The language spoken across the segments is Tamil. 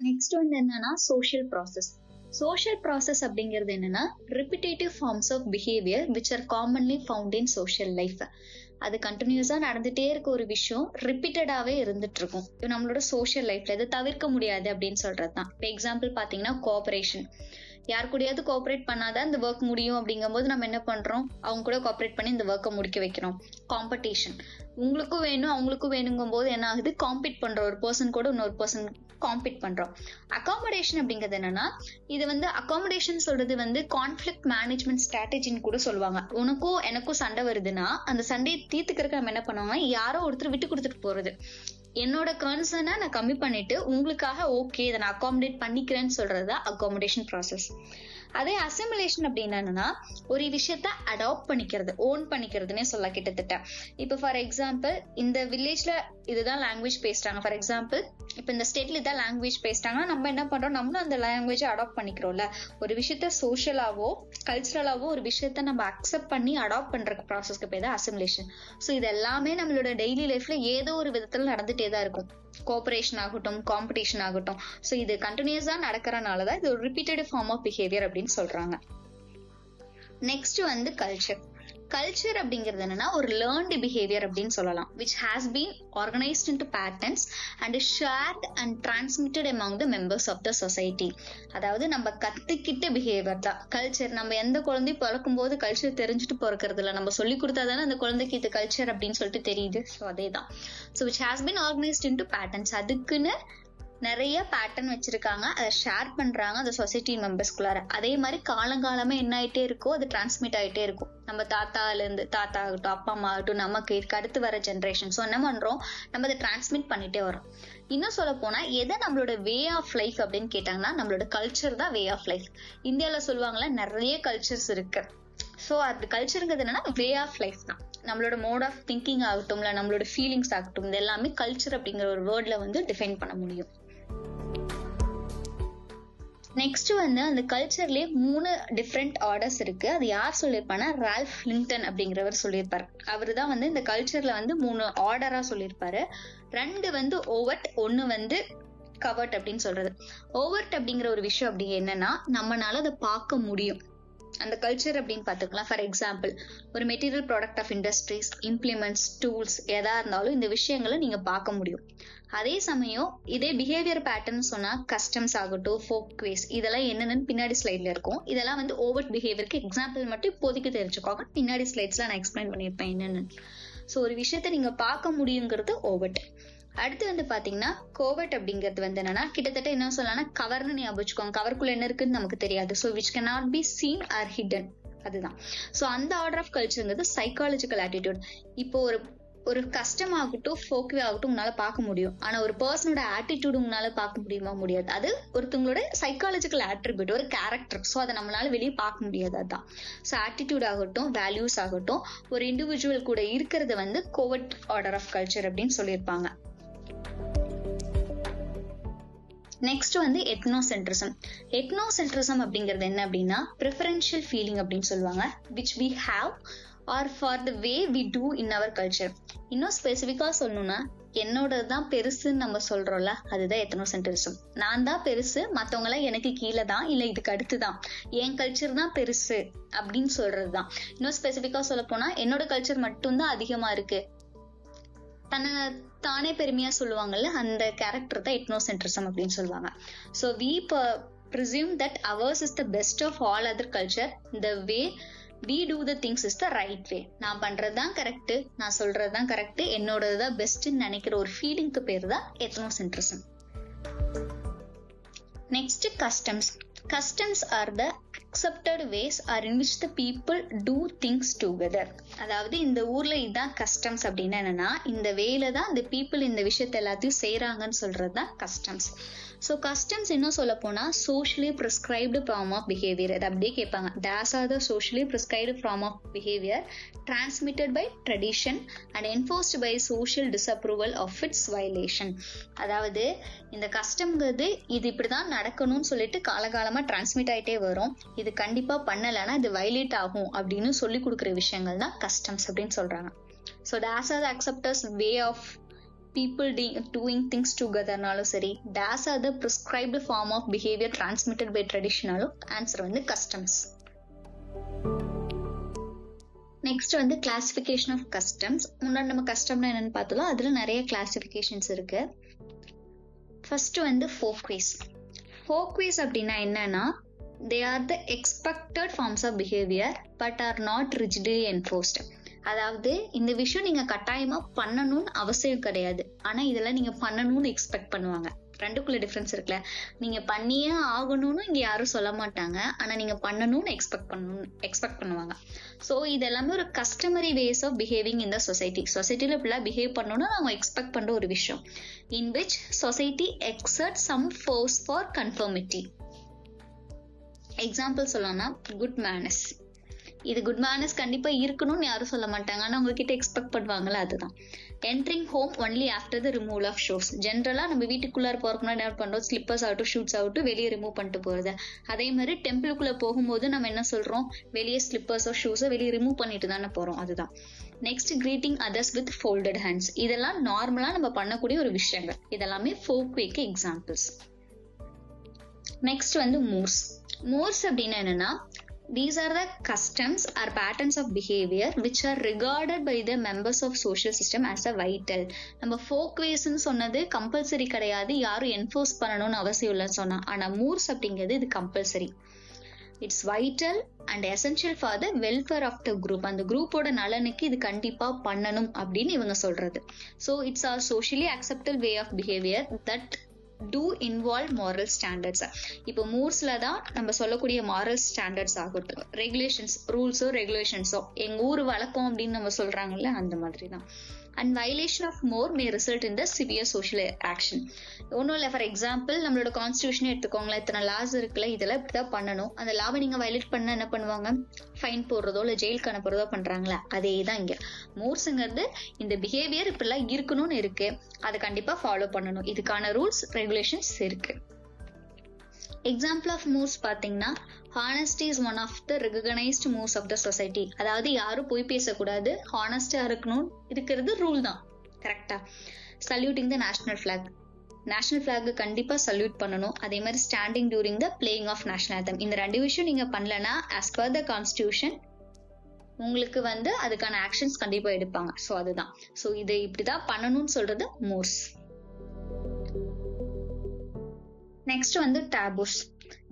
நெக்ஸ்ட் வந்து என்னன்னா சோஷியல் ப்ராசஸ். சோஷியல் ப்ராசஸ் அப்படிங்கிறது என்னன்னா repetitive forms of behaviour which are commonly found in social life. அது கண்டினியூஸா நடந்துட்டே இருக்க ஒரு விஷயம், ரிப்பீட்டடாவே இருந்துட்டு இருக்கும். இப்போ நம்மளோட சோஷியல் லைஃப்ல இது தவிர்க்க முடியாது அப்படின்னு சொல்றதுதான். இப்போ எக்ஸாம்பிள் பாத்தீங்கன்னா கோஆபரேஷன். யார் கூடயாவது கோஆபரேட் பண்ணாதான் இந்த ஒர்க் முடியும் அப்படிங்கும் போது நம்ம என்ன பண்றோம், அவங்க கூட கோஆபரேட் பண்ணி இந்த ஒர்க்கை முடிக்க வைக்கிறோம். காம்படிஷன், உங்களுக்கும் வேணும் அவங்களுக்கும் வேணுங்கும் போது என்ன ஆகுது, காம்பீட் பண்ற ஒரு பர்சன் கூட இன்னொரு பர்சன் காம்பீட் பண்றோம். அகாமடேஷன் அப்படிங்கிறது என்னன்னா, இது வந்து அகாமடேஷன் சொல்றது வந்து கான்ஃபிளிக்ட் மேனேஜ்மெண்ட் ஸ்ட்ராட்டஜின்னு கூட சொல்லுவாங்க. உனக்கும் எனக்கும் சண்டை வருதுன்னா அந்த சண்டையை தீர்த்துக்கிறதுக்கு நம்ம என்ன பண்ணுவாங்க, யாரோ ஒருத்தர் விட்டு கொடுத்துட்டு போறது. என்னோட கன்சர்னை நான் கம்மி பண்ணிட்டு உங்களுக்காக ஓகே இதை நான் அகாமடேட் பண்ணிக்கிறேன்னு சொல்றதுதான் அகாமடேஷன் ப்ராசஸ். அதே அசிமுலேஷன் அப்படின்னா ஒரு விஷயத்த அடாப்ட் பண்ணிக்கிறது, ஓன் பண்ணிக்கிறதுனே சொல்ல கிட்டத்தட்ட. இப்போ ஃபார் எக்ஸாம்பிள் இந்த வில்லேஜ்ல இதுதான் லாங்குவேஜ் பேசுறாங்க, ஃபார் எக்ஸாம்பிள் இப்போ இந்த ஸ்டேட்ல இதான் லாங்குவேஜ் பேசுறாங்கன்னா நம்ம என்ன பண்றோம், நம்மளும் அந்த லாங்குவேஜை அடாப்ட் பண்ணிக்கிறோம்ல. ஒரு விஷயத்த சோஷியலாவோ கல்ச்சரலாவோ ஒரு விஷயத்த நம்ம அக்செப்ட் பண்ணி அடாப்ட் பண்ற ப்ராசஸ்க்கு பேர் தான் அசிமுலேஷன். ஸோ இது எல்லாமே நம்மளோட டெய்லி லைஃப்ல ஏதோ ஒரு விதத்துல நடந்துட்டே தான் இருக்கும். கோஆபரேஷன் ஆகட்டும், காம்படிஷன் ஆகட்டும். ஸோ இது கண்டினியூஸா நடக்கிறனாலதான் இது ஒரு ரிப்பீட்டட் ஃபார்ம் ஆஃப் பிஹேவியர் அப்படின்னு சொல்றாங்க. நெக்ஸ்ட் வந்து கல்ச்சர். கல்ச்சர் அப்படிங்கிறது என்னன்னா ஒரு லேர்ன்டு பிஹேவியர் அப்படின்னு சொல்லலாம், which has been organized into patterns and is shared and transmitted among the members of the society. அதாவது நம்ம கத்துக்கிட்ட பிஹேவியர் தான் கல்ச்சர். நம்ம எந்த குழந்தையும் பிறக்கும் போது கல்ச்சர் தெரிஞ்சுட்டு பிறக்கிறது இல்லை, நம்ம சொல்லி கொடுத்தாதானே அந்த குழந்தைக்கு இது கல்ச்சர் அப்படின்னு சொல்லிட்டு தெரியுது. ஸோ அதே தான். So which has been organized into patterns. அதுக்குன்னு நிறைய பேட்டர்ன் வச்சிருக்காங்க, அதை ஷேர் பண்றாங்க அந்த சொசைட்டி மெம்பர்ஸ்குள்ளார. அதே மாதிரி காலங்காலமா என்ன ஆயிட்டே இருக்கோ அது டிரான்ஸ்மிட் ஆயிட்டே இருக்கும். நம்ம தாத்தால இருந்து தாத்தா ஆகட்டும், அப்பா அம்மா ஆகட்டும், நமக்கு அடுத்து வர ஜென்ரேஷன். ஸோ என்ன பண்றோம், நம்ம அதை டிரான்ஸ்மிட் பண்ணிட்டே வரோம். இன்னும் சொல்ல போனா எதை நம்மளோட வே ஆஃப் லைஃப் அப்படின்னு கேட்டாங்கன்னா நம்மளோட கல்ச்சர் தான் வே ஆஃப் லைஃப். இந்தியாவில சொல்லுவாங்களா நிறைய கல்ச்சர்ஸ் இருக்கு. ஸோ அது கல்ச்சருங்கிறது என்னன்னா வே ஆஃப் லைஃப் தான். நம்மளோட மோட் ஆஃப் திங்கிங் ஆகட்டும், இல்லை நம்மளோட ஃபீலிங்ஸ் ஆகட்டும், இது எல்லாமே கல்ச்சர் அப்படிங்கிற ஒரு வேர்ட்ல வந்து டிஃபைன் பண்ண முடியும். நெக்ஸ்ட் வந்து அந்த கல்ச்சர்லயே 3 டிஃப்ரெண்ட் ஆர்டர்ஸ் இருக்கு. அது யார் சொல்லியிருப்பாருன்னா ரால்ஃப் லிங்டன் அப்படிங்கிறவர் சொல்லியிருப்பாரு. அவரு தான் வந்து இந்த கல்ச்சர்ல வந்து 3 ஆர்டரா சொல்லியிருப்பாரு. 2 வந்து ஓவர்ட், 1 வந்து கவர்ட் அப்படின்னு சொல்றது. ஓவர்ட் அப்படிங்கிற ஒரு விஷயம் அப்படி என்னன்னா நம்மளால அதை பார்க்க முடியும். அந்த கல்ச்சர் அப்படின்னு பார்த்துக்கலாம். ஃபார் எக்ஸாம்பிள் ஒரு material product of industries, implements, tools எதா இருந்தாலும் இந்த விஷயங்களை நீங்க பார்க்க முடியும். அதே சமயம் இதே பிஹேவியர் பேட்டர்ன் சொன்னா கஸ்டம்ஸ் ஆகட்டும், ஃபோக் வேஸ், இதெல்லாம் என்னன்னு பின்னாடி ஸ்லைட்ல இருக்கும். இதெல்லாம் வந்து ஓவர்ட் பிஹேவியருக்கு எக்ஸாம்பிள் மட்டும் இப்போதைக்கு தெரிஞ்சுக்கோங்க, பின்னாடி ஸ்லைட்ஸ்ல நான் எக்ஸ்பிளைன் பண்ணியிருப்பேன் என்னன்னு. ஸோ ஒரு விஷயத்த நீங்க பார்க்க முடியுங்கிறது ஓவர்ட். அடுத்து வந்து பாத்தீங்கன்னா கோவர்ட் அப்படிங்கிறது வந்து என்னன்னா கிட்டத்தட்ட என்ன சொல்லலாம், கவர்னு ஞாபகம் வச்சுக்கோங்க. கவருக்குள்ள என்ன இருக்குன்னு நமக்கு தெரியாது. So which cannot be seen or hidden. அதுதான். ஸோ அந்த ஆர்டர் ஆஃப் கல்ச்சர்ங்கிறது சைக்காலஜிக்கல் ஆட்டிடியூட். இப்போ ஒரு கஸ்டம் ஆகட்டும், ஃபோக்வே ஆகட்டும் உங்களால பார்க்க முடியும். ஆனா ஒரு பர்சனோட ஆட்டிடியூட் உங்களால பார்க்க முடியுமா, முடியாது. அது ஒருத்தவங்களோட சைக்காலஜிக்கல் ஆட்ரிபியூட், ஒரு கேரக்டர். ஸோ அதை நம்மளால வெளியே பார்க்க முடியாது. அதுதான். ஸோ ஆட்டிடியூட் ஆகட்டும், வேல்யூஸ் ஆகட்டும், ஒரு இண்டிவிஜுவல் கூட இருக்கிறது வந்து கோவர்ட் ஆர்டர் ஆஃப் கல்ச்சர் அப்படின்னு சொல்லியிருப்பாங்க. நெக்ஸ்ட் வந்து எத்னோசென்ட்ரிசம். எத்னோசென்ட்ரிசம் அப்படிங்கிறது என்ன அப்படின்னா ப்ரிஃபரன்ஷியல் ஃபீலிங் அப்படின்னு சொல்லுவாங்க, which we have or for the way we do in our culture. இன்னும் ஸ்பெசிஃபிக்கா சொல்லணும்னா என்னோடதான் பெருசுன்னு நம்ம சொல்றோம்ல, அதுதான் எத்னோசென்ட்ரிசம். நான் தான் பெருசு, மத்தவங்க எல்லாம் எனக்கு கீழே தான், இல்ல இதுக்கு அடுத்துதான், என் கல்ச்சர் தான் பெருசு அப்படின்னு சொல்றதுதான். இன்னும் ஸ்பெசிஃபிக்கா சொல்ல போனா என்னோட கல்ச்சர் மட்டும்தான் அதிகமா இருக்கு, தானே பெருமையா சொல்லுவாங்கல்ல, அந்த கேரக்டர் தான் எத்னோசென்ட்ரிசம் அப்படின்னு சொல்லுவாங்க. So we presume that ours is the best of all other culture. The way we do the things is the right way. நான் பண்றதுதான் கரெக்ட், நான் சொல்றதுதான் கரெக்ட், என்னோடதுதான் பெஸ்ட்னு நினைக்கிற ஒரு ஃபீலிங்க்கு பேர் தான் ethnocentrism. Next customs. Customs are the accepted ways or in which the people do things together. அதாவது இந்த ஊர்ல இதுதான் கஸ்டம்ஸ் அப்படின்னா என்னன்னா இந்த வேல தான் இந்த பீப்புள் இந்த விஷயத்த எல்லாத்தையும் செய்யறாங்கன்னு சொல்றதுதான் கஸ்டம்ஸ். ஸோ கஸ்டம்ஸ் இன்னும் சொல்ல போனா socially prescribed form of behaviour. அது அப்படியே கேட்பாங்க, these are the socially prescribed form of behaviour transmitted by tradition and enforced by social disapproval of its violation. அதாவது இந்த கஸ்டம்ங்கிறது இது இப்படிதான் நடக்கணும்னு சொல்லிட்டு காலகாலமா டிரான்ஸ்மிட் ஆயிட்டே வரும். இது கண்டிப்பா பண்ணலைன்னா இது வயலேட் ஆகும் அப்படின்னு சொல்லி கொடுக்குற விஷயங்கள் தான் கஸ்டம்ஸ் அப்படின்னு சொல்றாங்க. So these are the accepted way of people doing things togetherனாலும் சரி, dash are the prescribed form of behavior transmitted by traditionனாலும் ஆன்சர் வந்து கஸ்டம்ஸ். நெக்ஸ்ட் வந்து கிளாசிஃபிகேஷன் ஆஃப் கஸ்டம்ஸ். முன்னாடி நம்ம கஸ்டம்னா என்னன்னு பார்த்தோம், அதுல நிறைய கிளாசிஃபிகேஷன்ஸ் இருக்கு. ஃபர்ஸ்ட் வந்து ஃபோக்வேஸ். ஃபோக்வேஸ் அப்படின்னா என்னன்னா, they are the expected forms of behavior but are not rigidly enforced. அதாவது இந்த விஷயம் நீங்க கட்டாயமா பண்ணணும்னு அவசியம் கிடையாது, ஆனா இதெல்லாம் நீங்க பண்ணணும்னு எக்ஸ்பெக்ட் பண்ணுவாங்க. ரெண்டுக்குள்ள டிஃபரன்ஸ் இருக்குல்ல. நீங்க பண்ணியே ஆகணும்னு இங்க யாரும் சொல்ல மாட்டாங்க, ஆனா நீங்க பண்ணணும்னு எக்ஸ்பெக்ட் பண்ணுவாங்க. ஸோ இது எல்லாமே ஒரு customary ways of behaving in the society. சொசைட்டில இப்படிலாம் பிஹேவ் பண்ணணும்னு அவங்க எக்ஸ்பெக்ட் பண்ற ஒரு விஷயம். In which society exert some force for conformity. Example சொல்லணும்னா குட் மேனஸ். இது குட் மேனஸ் கண்டிப்பா இருக்கணும்னு யாரும் சொல்ல மாட்டாங்க, ஆனா உங்ககிட்ட எக்ஸ்பெக்ட் பண்ணுவாங்களா, அதுதான். Entering home only after the removal of shoes. ஜென்ரலா நம்ம வீட்டுக்குள்ளார போறதுக்கு என்ன பண்றோம், ஸ்லிப்பர்ஸ் ஆகட்டும் ஷூட்ஸ் ஆகட்டும் வெளியே ரிமூவ் பண்ணிட்டு போறது. அதே மாதிரி டெம்பிளுக்குள்ள போகும்போது நம்ம என்ன சொல்றோம், வெளியே ஸ்லிப்பர்ஸோ ஷூஸோ வெளியே ரிமூவ் பண்ணிட்டு தானே போறோம், அதுதான். Next greeting others with folded hands. இதெல்லாம் நார்மலா நம்ம பண்ணக்கூடிய ஒரு விஷயங்கள். இதெல்லாமே ஃபோக்வேக்கு எக்ஸாம்பிள்ஸ். நெக்ஸ்ட் வந்து மூர்ஸ். மூர்ஸ் அப்படின்னா என்னன்னா, these are the customs or patterns of behavior which are regarded by the members of social system as a vital. நம்ம folkways ன்னு சொன்னது கம்பல்சரி கிடையாது, யாரும் என்ஃபோர்ஸ் பண்ணணும்னு அவசியம் இல்லைன்னு சொன்னா. ஆனா மூர்ஸ் அப்படிங்கிறது இது compulsory. It's vital and essential for the welfare of the group. அந்த குரூப்போட நலனுக்கு இது கண்டிப்பா பண்ணணும் அப்படின்னு இவங்க சொல்றது. So it's or socially acceptable way of behaviour that do involve moral standards. இப்போ மூர்ஸ்ல தான் நம்ம சொல்லக்கூடிய மாரல் ஸ்டாண்டர்ட்ஸ் ஆகட்டும், ரெகுலேஷன்ஸ், ரூல்ஸோ ரெகுலேஷன்ஸோ, எங்க ஊர் வழக்கம் அப்படின்னு நம்ம சொல்றாங்கல்ல, அந்த மாதிரி தான். And violation of mores may result in the severe social action. ஒன்றும் இல்லை, ஃபார் எக்ஸாம்பிள் நம்மளோட கான்ஸ்டியூஷனே எடுத்துக்கோங்களேன், இத்தனை லாஸ் இருக்குல்ல, இதெல்லாம் இப்படிதான் பண்ணணும். அந்த லாவை நீங்க வயலேட் பண்ண என்ன பண்ணுவாங்க, ஃபைன் போடுறதோ இல்லை ஜெயிலுக்கு அனுப்புறதோ பண்றாங்களா, அதே தான் இங்க. மூர்ஸுங்கிறது இந்த பிஹேவியர் இப்படிலாம் இருக்கணும்னு இருக்கு, அதை கண்டிப்பா ஃபாலோ பண்ணணும், இதுக்கான ரூல்ஸ் ரெகுலேஷன்ஸ் இருக்கு. எக்ஸாம்பிள் ஆஃப் மூவ்ஸ் பாத்தீங்கன்னா, honesty is one of the recognised mores of the society. அதாவது யாரும் போய் பேசக்கூடாது, ஹானஸ்டா இருக்கணும், இருக்கிறது ரூல் தான், கரெக்டா. Saluting the national flag. National flag கண்டிப்பா சல்யூட் பண்ணணும். அதே மாதிரி standing during the playing of national anthem. இந்த ரெண்டு விஷயம் நீங்க பண்ணலன்னா ஆஸ் பர் த கான்ஸ்டியூஷன் உங்களுக்கு வந்து அதுக்கான ஆக்ஷன்ஸ் கண்டிப்பா எடுப்பாங்க. ஸோ அதுதான். ஸோ இதை இப்படிதான் பண்ணணும்னு சொல்றது மூர்ஸ். நெக்ஸ்ட் வந்து டேபூஸ்.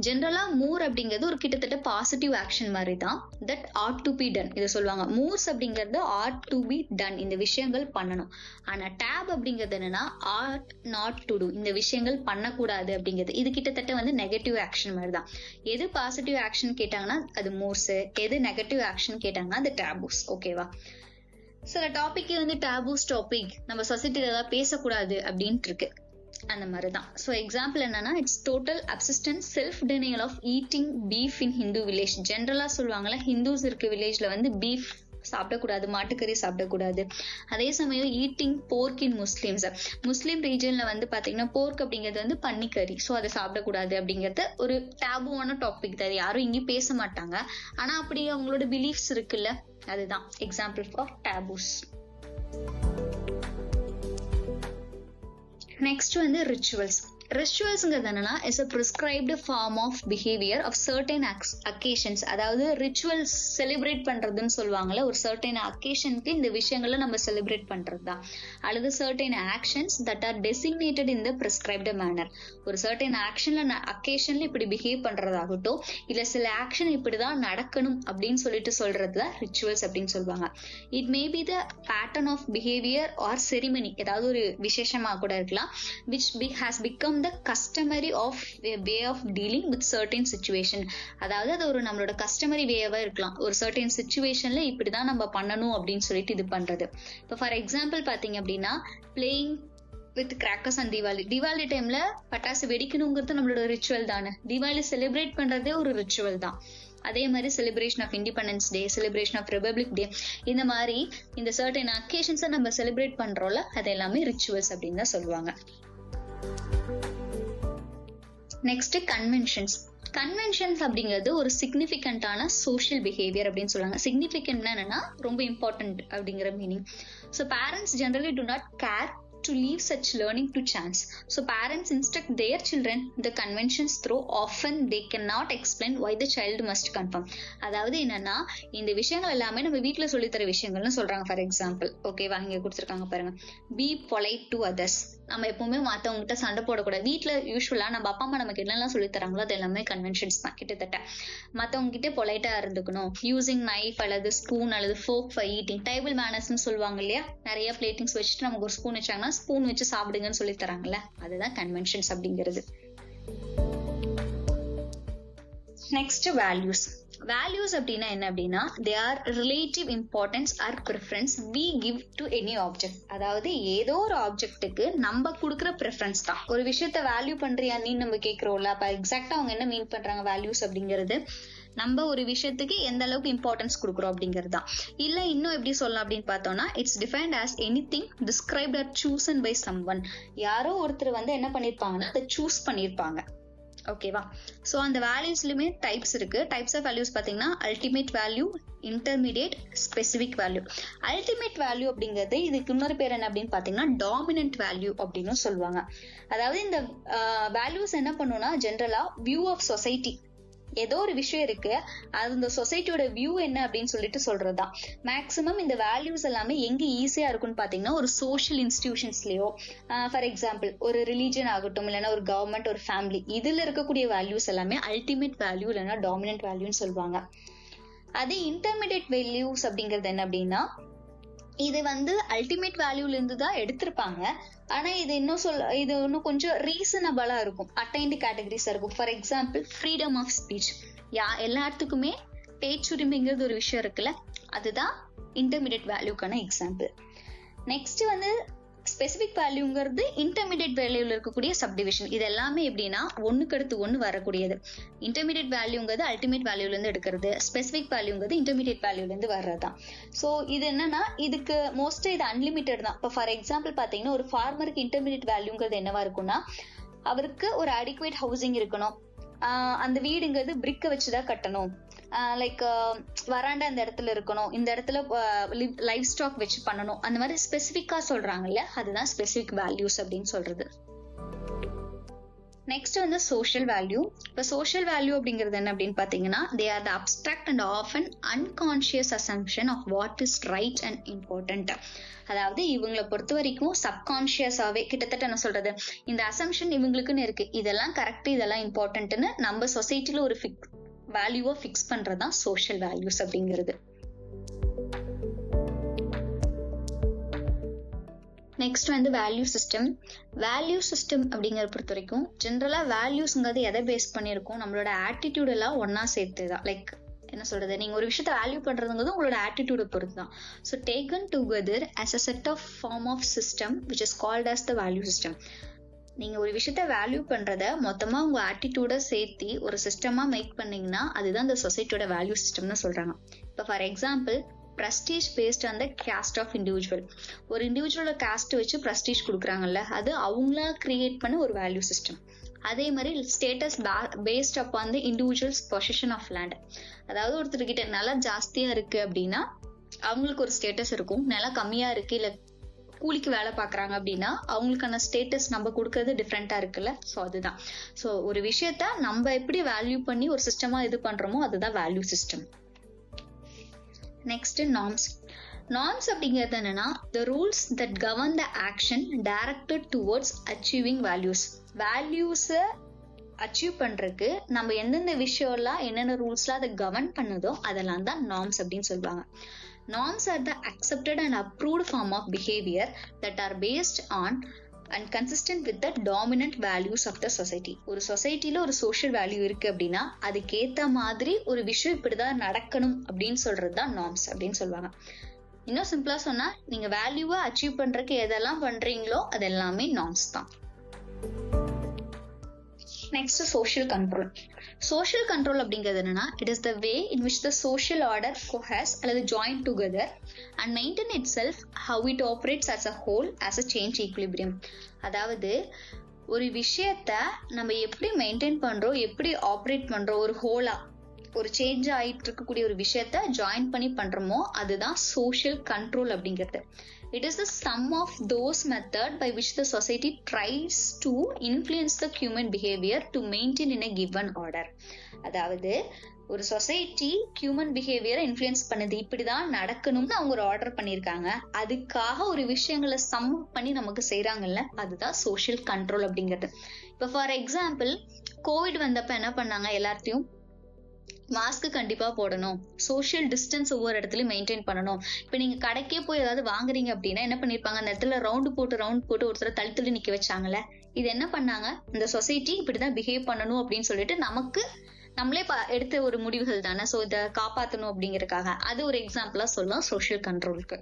ஜென்ரலா மூர் அப்படிங்கிறது ஒரு கிட்டத்தட்ட பாசிட்டிவ் ஆக்ஷன் மாதிரி தான். That ought to be done இதை சொல்லுவாங்க. மூர்ஸ் அப்படிங்கிறது ஆட் டு பி டன், இந்த விஷயங்கள் பண்ணணும். ஆனா டேப் அப்படிங்கிறது என்னன்னா, ஆட் நாட் டு டூ, இந்த விஷயங்கள் பண்ணக்கூடாது அப்படிங்கிறது. இது கிட்டத்தட்ட வந்து நெகட்டிவ் ஆக்ஷன் மாதிரி தான். எது பாசிட்டிவ் ஆக்ஷன் கேட்டாங்கன்னா அது மூர்ஸ், எது நெகட்டிவ் ஆக்ஷன் கேட்டாங்கன்னா அது டேபூஸ். ஓகேவா. சில டாபிக் வந்து டேபூஸ் டாபிக், நம்ம சொசைட்டில ஏதாவது பேசக்கூடாது அப்படின்ட்டு இருக்கு, அந்த மாதிரிதான். ஸோ எக்ஸாம்பிள் என்னன்னா, it's total abstinence self denial of eating beef in Hindu village. ஜென்ரலா சொல்லுவாங்கல்ல, ஹிந்துஸ் இருக்க வில்லேஜ்ல வந்து பீஃப் சாப்பிடக்கூடாது, மாட்டுக்கறி சாப்பிடக்கூடாது. அதே சமயம் ஈட்டிங் போர்க் இன் முஸ்லிம்ஸ். முஸ்லீம் ரீஜன்ல வந்து பாத்தீங்கன்னா போர்க் அப்படிங்கிறது வந்து பன்னிக்கறி, ஸோ அதை சாப்பிடக்கூடாது அப்படிங்கிறது ஒரு டேபுவான டாபிக் தான். யாரும் இங்கேயும் பேச மாட்டாங்க, ஆனா அப்படி அவங்களோட பிலீஃப்ஸ் இருக்குல்ல, அதுதான் எக்ஸாம்பிள் ஃபார் டேபூஸ். நெக்ஸ்ட் வந்து ரிச்சுவல்ஸ். ரிச்சுவல்ஸ்ங்கிறது என்னன்னா, is a prescribed form of behavior of certain occasions. அதாவது ரிச்சுவல்ஸ் செலிப்ரேட் பண்றதுன்னு சொல்லுவாங்கல்ல, ஒரு சர்டைன் அக்கேஷனுக்கு இந்த விஷயங்களை நம்ம செலிப்ரேட் பண்றது தான். அல்லது certain actions that R designated in the prescribed manner. ஒரு சர்டைன் ஆக்ஷன்ல அக்கேஷன்ல இப்படி பிஹேவ் பண்றதாகட்டும், இல்ல சில ஆக்ஷன் இப்படிதான் நடக்கணும் அப்படின்னு சொல்லிட்டு சொல்றதுதான் ரிச்சுவல்ஸ் அப்படின்னு சொல்லுவாங்க. It may be the pattern of behaviour or ceremony, ஏதாவது ஒரு விசேஷமா கூட இருக்கலாம், which has become the customary of a way of dealing with certain situation. அதாவது அது ஒரு நம்மளோட கஸ்டமரி வேவா இருக்கலாம், ஒரு certain situationல இப்படிதான் நம்ம பண்ணணும் அப்படின்னு சொல்லிட்டு இது பண்றது. இப்போ ஃபார் எக்ஸாம்பிள் பாத்தீங்க அப்படின்னா, playing with crackers and Deepavali. Deepavali டைம்ல பட்டாசு வெடிக்கணுங்கிறது நம்மளோட ரிச்சுவல் தானே. தீபாவளி செலிப்ரேட் பண்றதே ஒரு ரிச்சுவல் தான். அதே மாதிரி celebration of independence day, celebration of republic day, இந்த மாதிரி இந்த சர்டன் அக்கேஷன்ஸை நம்ம செலிப்ரேட் பண்றோம்ல, அது எல்லாமே ரிச்சுவல்ஸ் அப்படின்னு தான் சொல்லுவாங்க. Next conventions. கன்வென்ஷன்ஸ் அப்படிங்கிறது ஒரு சிக்னிஃபிகண்டான சோஷியல் பிஹேவியர் அப்படின்னு சொல்லுவாங்க. சிக்னிஃபிகன்ட்னா என்னன்னா ரொம்ப இம்பார்ட்டன்ட் அப்படிங்கிற meaning. So parents generally to not care to leave such learning to chance. So parents instruct their children the conventions through often they cannot explain why the child must conform. அதாவது என்னன்னா இந்த விஷயங்கள் எல்லாமே நம்ம வீட்டுல சொல்லித்தர விஷயங்கள்னு சொல்றாங்க. ஃபார் எக்ஸாம்பிள், ஓகேவா, இங்க கொடுத்துருக்காங்க பாருங்க, பி பொலைட் டு அதர்ஸ். நம்ம எப்பவுமே மத்தவங்க கிட்ட சண்டை போடக்கூடாது. வீட்டுல யூஸ்வலா நம்ம அப்பா அம்மா நமக்கு என்னெல்லாம் சொல்லி தராங்களோ அது எல்லாமே கன்வென்ஷன்ஸ் தான் கிட்டத்தட்ட. மத்தவங்க கிட்ட பொலைட்டா இருந்துக்கணும், யூசிங் நைஃப் அல்லது ஸ்பூன் அல்லது ஃபோக் ஃபார் ஈட்டிங், டேபிள் மேனர்ஸ்னு சொல்லுவாங்க இல்லையா, நிறைய பிளேட்டிங்ஸ் வச்சுட்டு நமக்கு ஒரு ஸ்பூன் வச்சாங்கன்னா ஸ்பூன் வச்சு சாப்பிடுங்கன்னு சொல்லி தராங்கல்ல, அதுதான் கன்வென்ஷன்ஸ் அப்படிங்கிறது. Next values. வேல்யூஸ் அப்படின்னா என்ன அப்படின்னா, they are relative importance or preference we give to any object. அதாவது ஏதோ ஒரு ஆப்ஜெக்ட்டுக்கு நம்ம கொடுக்குற ப்ரிஃபரன்ஸ் தான். ஒரு விஷயத்த வேல்யூ பண்றியா நீ நம்ம கேட்கிறோம்ல, அப்ப எக்ஸாக்டா அவங்க என்ன மீன் பண்றாங்க வேல்யூஸ் அப்படிங்கிறது, நம்ம ஒரு விஷயத்துக்கு எந்த அளவுக்கு இம்பார்ட்டன்ஸ் கொடுக்குறோம் அப்படிங்கிறது தான். இல்ல இன்னும் எப்படி சொல்லலாம் அப்படின்னு பார்த்தோம்னா, it's defined as anything described or chosen by someone. யாரோ ஒருத்தர் வந்து என்ன பண்ணிருப்பாங்கன்னா அதை சூஸ் பண்ணிருப்பாங்க. ஓகேவா? சோ அந்த வேல்யூஸ்லயுமே டைப்ஸ் இருக்கு. டைப்ஸ் ஆஃப் வேல்யூஸ் பாத்தீங்கன்னா ultimate value, intermediate, specific value. Ultimate value அப்படிங்கிறது இதுக்கு இன்னொரு பேர் என்ன அப்படின்னு பாத்தீங்கன்னா டாமினன்ட் வேல்யூ அப்படின்னு சொல்லுவாங்க. அதாவது இந்த வேல்யூஸ் என்ன பண்ணும்னா ஜென்ரலா வியூ ஆஃப் சொசைட்டி, ஏதோ ஒரு விஷயம் இருக்கு அது இந்த சொசைட்டியோட வியூ என்ன அப்படின்னு சொல்லிட்டு சொல்றதுதான். மேக்சிமம் இந்த வேல்யூஸ் எல்லாமே எங்க ஈஸியா இருக்கும்னு பாத்தீங்கன்னா ஒரு சோஷியல் இன்ஸ்டிடியூஷன்ஸ்லயோ, ஃபார் எக்ஸாம்பிள் ஒரு ரிலீஜன் ஆகட்டும், இல்லைன்னா ஒரு கவர்மெண்ட், ஒரு ஃபேமிலி, இதுல இருக்கக்கூடிய வேல்யூஸ் எல்லாமே அல்டிமேட் வேல்யூ இல்லைன்னா டாமினன்ட் வேல்யூன்னு சொல்லுவாங்க. அதே இன்டர்மீடியேட் வேல்யூஸ் அப்படிங்கிறது என்ன அப்படின்னா, இது வந்து அல்டிமேட் வேல்யூல இருந்து தான் எடுத்திருப்பாங்க. ஆனா இது இன்னும் கொஞ்சம் ரீசனபிளா இருக்கும், அட்டைன்டு கேட்டகரிஸா இருக்கும். For example freedom of speech. எல்லாத்துக்குமே பேச்சுரிமைங்கிறது ஒரு விஷயம் இருக்குல்ல, அதுதான் இன்டர்மீடியேட் வேல்யூக்கான எக்ஸாம்பிள். நெக்ஸ்ட் வந்து ஸ்பெசிபிக் வேல்யூங்கிறது இன்டர்மீடியேட் வேல்யூல இருக்கக்கூடிய சப்டிவிஷன். இது எல்லாமே எப்படின்னா ஒண்ணுக்கு அடுத்து ஒண்ணு வரக்கூடியது. இன்டர்மீடியேட் வேல்யூங்கிறது அல்டிமேட் வேல்யூல இருந்து எடுக்கிறது, ஸ்பெசிபிக் வேல்யூங்கிறது இன்டர்மீடியேட் வேல்யூல இருந்து வர்றதுதான். சோ இது என்னன்னா இதுக்கு மோஸ்டா இது அன்லிமிட்டட் தான். இப்போ ஃபார் எக்ஸாம்பிள் பாத்தீங்கன்னா ஒரு ஃபார்மருக்கு இன்டர்மீடியேட் வேல்யூங்கிறது என்னவா இருக்கும்னா, அவருக்கு ஒரு அடிக்குவேட் ஹவுசிங் இருக்கணும், அந்த வீடுங்கிறது பிரிக்க வச்சுதான் கட்டணும், லைக் வராண்டா இந்த இடத்துல இருக்கணும், இந்த இடத்துல லைஃப் ஸ்டாக் வச்சு பண்ணணும், அந்த மாதிரி ஸ்பெசிபிக்கா சொல்றாங்கல்ல, அதுதான் ஸ்பெசிபிக் வேல்யூஸ் அப்படின்னு சொல்றது. நெக்ஸ்ட் வந்து சோஷியல் வேல்யூ. இப்ப சோஷியல் வேல்யூ அப்படிங்கிறது என்ன அப்படின்னு பாத்தீங்கன்னா, they are the abstract and often unconscious assumption of what is right and important. அதாவது இவங்களை பொறுத்த வரைக்கும் சப்கான்சியஸாவே கிட்டத்தட்ட என்ன சொல்றது, இந்த அசம்ஷன் இவங்களுக்குன்னு இருக்கு, இதெல்லாம் கரெக்ட், இதெல்லாம் இம்பார்ட்டன்ட்னு நம்ம சொசைட்டில ஒரு வேல்யூவை ஃபிக்ஸ் பண்றதுதான் சோஷியல் வேல்யூஸ் அப்படிங்கிறது. நெக்ஸ்ட் வந்து வேல்யூ சிஸ்டம். வேல்யூ சிஸ்டம் அப்படிங்கிற பொறுத்த வரைக்கும் ஜென்ரலா வேல்யூஸ்ங்கிறது எதை பேஸ் பண்ணிருக்கோம், நம்மளோட ஆட்டிடியூட் எல்லாம் ஒன்னா சேர்த்துதான். லைக் என்ன சொல்றது, நீங்க ஒரு விஷயத்த வேல்யூ பண்றதுங்கிறது உங்களோட ஆட்டிடியூட பொறுத்து தான். So taken together as a set of form of system which is called as the value system. நீங்க ஒரு விஷயத்த வேல்யூ பண்றத மொத்தமா உங்க ஆட்டிடியூட சேர்த்தி ஒரு சிஸ்டமா மேக் பண்ணீங்கன்னா அதுதான் இந்த சொசைட்டியோட வேல்யூ சிஸ்டம்னு சொல்றாங்க. இப்போ for example prestige based on the caste of individual. ஒரு இண்டிவிஜுவலோட காஸ்ட் வச்சு பிரஸ்டீஜ் கொடுக்குறாங்கல்ல, அது அவங்களா கிரியேட் பண்ண ஒரு வேல்யூ சிஸ்டம். அதே மாதிரி status based upon the individual's position of land. அதாவது ஒருத்தர்கிட்ட நிலம் ஜாஸ்தியா இருக்கு அப்படின்னா அவங்களுக்கு ஒரு ஸ்டேட்டஸ் இருக்கும், நிலம் கம்மியா இருக்கு இல்ல கூலிக்கு வேலை பாக்குறாங்க அப்படின்னா அவங்களுக்கான ஸ்டேட்டஸ் நம்ம கொடுக்கறது டிஃப்ரெண்டா இருக்குல்ல. ஸோ அதுதான். ஸோ ஒரு விஷயத்த நம்ம எப்படி வேல்யூ பண்ணி ஒரு சிஸ்டமா இது பண்றோமோ அதுதான் value system. Next norms. Norms அப்படிங்கிறது என்னன்னா the rules that govern the action directed towards achieving values. வேல்யூஸை அச்சீவ் பண்றதுக்கு நம்ம எந்தெந்த விஷயம்லாம் என்னென்ன ரூல்ஸ்லாம் அதை கவர்ன் பண்ணுதோ அதெல்லாம் தான் நார்ம்ஸ் அப்படின்னு சொல்லுவாங்க. Norms are the accepted and approved form of behavior that are based on and consistent with the dominant values of the society. ஒரு சொசைட்டில ஒரு சோஷியல் வேல்யூ இருக்கு அப்படின்னா அதுக்கேத்த மாதிரி ஒரு விஷயம் இப்படிதான் நடக்கணும் அப்படின்னு சொல்றதுதான் நார்ம்ஸ் அப்படின்னு சொல்லுவாங்க. இன்னும் சிம்பிளா சொன்னா நீங்க வேல்யூவை அச்சீவ் பண்றதுக்கு எதெல்லாம் பண்றீங்களோ அது எல்லாமே நார்ம்ஸ் தான். Next social control. Social control அப்படிங்கிறது என்னன்னா it is the way in which the social order coheres அல்லது join together and maintain itself how it operates as a whole as a change equilibrium. அதாவது ஒரு விஷயத்த நம்ம எப்படி மெயின்டைன் பண்றோம், எப்படி ஆப்ரேட் பண்றோம் ஒரு ஹோலா, ஒரு சேஞ்ச் ஆயிட்டு இருக்கக்கூடிய ஒரு விஷயத்த ஜாயின் பண்ணி பண்றோமோ அதுதான் சோஷியல் கண்ட்ரோல் அப்படிங்கிறது. It is the sum of those methods by which the society tries to influence the human behavior to maintain in a given order. அதாவது ஒரு சொசைட்டி ஹியூமன் பிஹேவியரை இன்ஃப்ளூயன்ஸ் பண்ணுது, இப்படிதான் நடக்கணும்னு அவங்க ஒரு ஆர்டர் பண்ணிருக்காங்க, அதுக்காக ஒரு விஷயங்களை சம் பண்ணி நமக்கு செய்யறாங்கல்ல, அதுதான் சோஷியல் கண்ட்ரோல் அப்படிங்கிறது. இப்ப ஃபார் எக்ஸாம்பிள் கோவிட் வந்தப்ப என்ன பண்ணாங்க, எல்லாத்தையும் மாஸ்க் கண்டிப்பா போடணும், சோஷியல் டிஸ்டன்ஸ் ஒவ்வொரு இடத்துலயும் மெயின்டைன் பண்ணணும். இப்ப நீங்க கடைக்கே போய் ஏதாவது வாங்குறீங்க அப்படின்னா என்ன பண்ணிருப்பாங்க, அந்த இடத்துல ரவுண்ட் போட்டு ஒருத்தர் தள்ளி நிக்க வச்சாங்கல்ல. இது என்ன பண்ணாங்க, இந்த சொசைட்டி இப்படிதான் பிஹேவ் பண்ணணும் அப்படின்னு சொல்லிட்டு நமக்கு நம்மளே எடுத்த ஒரு முடிவுகள் தானே. சோ இதை காப்பாத்தணும் அப்படிங்கறதுக்காக அது ஒரு எக்ஸாம்பிளா சொல்லலாம் சோஷியல் கண்ட்ரோலுக்கு.